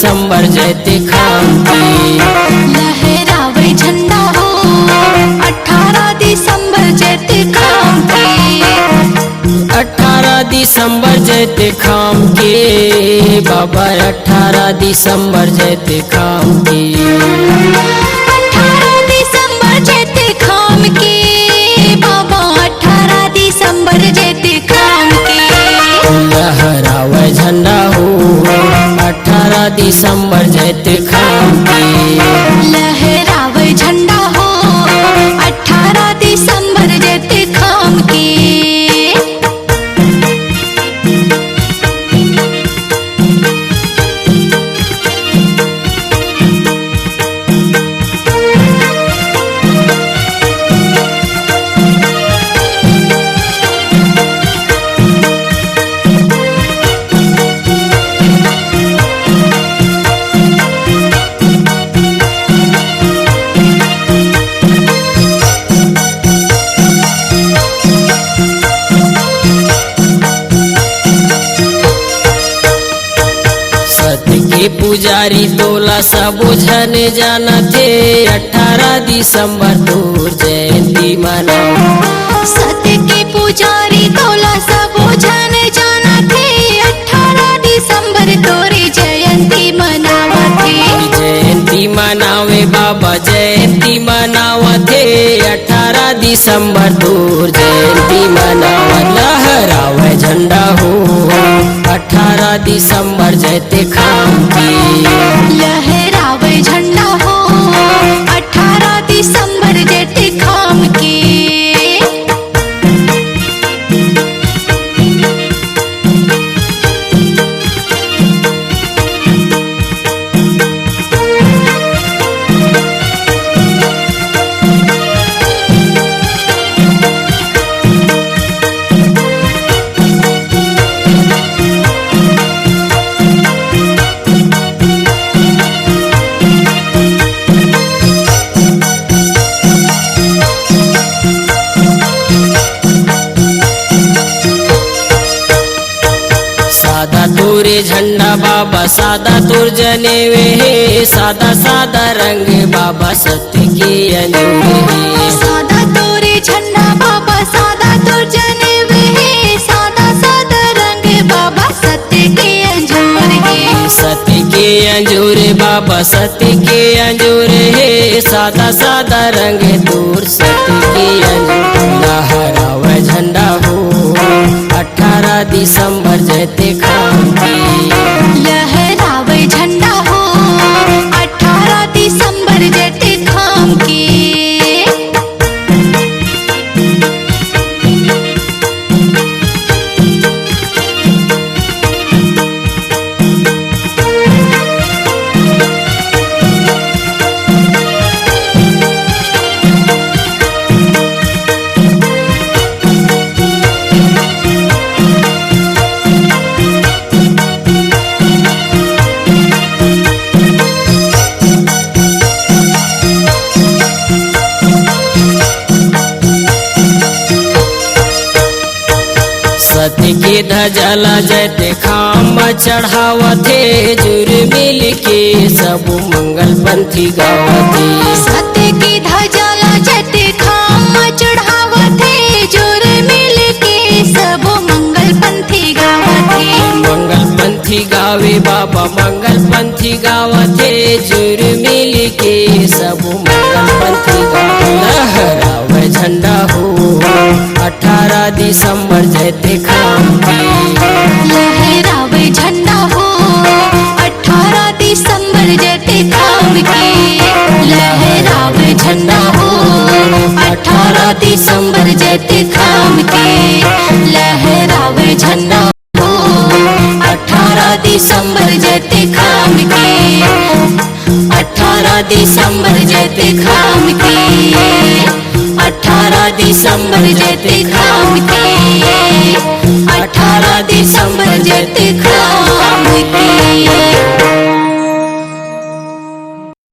दिसंबर जयते खाम की। लहरावे झंडा हो 18 दिसंबर जयते खाम की। 18 दिसंबर जयते खाम के बाबा 18 दिसंबर जयते खाम की। 18 दिसंबर जयते खाम के बाबा 18 दिसंबर जयते खाम के। लहरावे झंडा हो 18 दिसंबर जयते खाम की। लहरावे झंडा हो 18 दिसंबर जयते खाम के। सत्य के पुजारी तोला सबो झन जाना थे 18 दिसंबर तोर जयंती मनाओ। सत्य के पुजारी तोला सबो जन जाना थे 18 दिसंबर तोरे जयंती मनावथे। जयंती मनावे बाबा जयंती मनावथे 18 दिसंबर तोर जयंती मनावा। लहरावे झंडा हो 18 दिसंबर जयते खाम की। लहरावे झंडा हो 18 दिसंबर जयते खाम के। सादा तोरे झंडा बाबा सादा तोर जनेवे हे सादा सादा रंग बाबा सत्य के अंजूर हे। सादा तोरे झंडा बाबा सादा तोर जनेवे हे सादा सादा रंग बाबा सत्य के अंजूर हे। सत्य के अंजूर बाबा सत्य के अंजूर हे सादा सादा रंग तोर सत्य के अंजूर। लहरावे झंडा हो 18 दिसंबर जयते खाम की। लहरावे झंडा हो 18 दिसंबर जयते खाम के। सत्य के धजला जयते खाम चढ़ावथे जुर मिल के सब मंगल पंथी गावथे। सत्य की धजाला जयते खाम चढ़ावथे जोर मिल के सब मंगल पंथी गावथे। मंगल पंथी गावे बाबा मंगल पंथी गावथे जुर मिल के सब मंगल पंथी गावे। लहरावे झंडा हो 18 दिसंबर जयते खाम की। लहरावे झंडा हो 18 दिसंबर जयते खाम के। लहरावे झंडा हो 18 दिसंबर जयते खाम के। लहरावे झंडा हो 18 दिसंबर जयते खाम के। 18 दिसंबर जयते खाम के। 18 दिसंबर जयते खाम के। 18 दिसंबर जयते खाम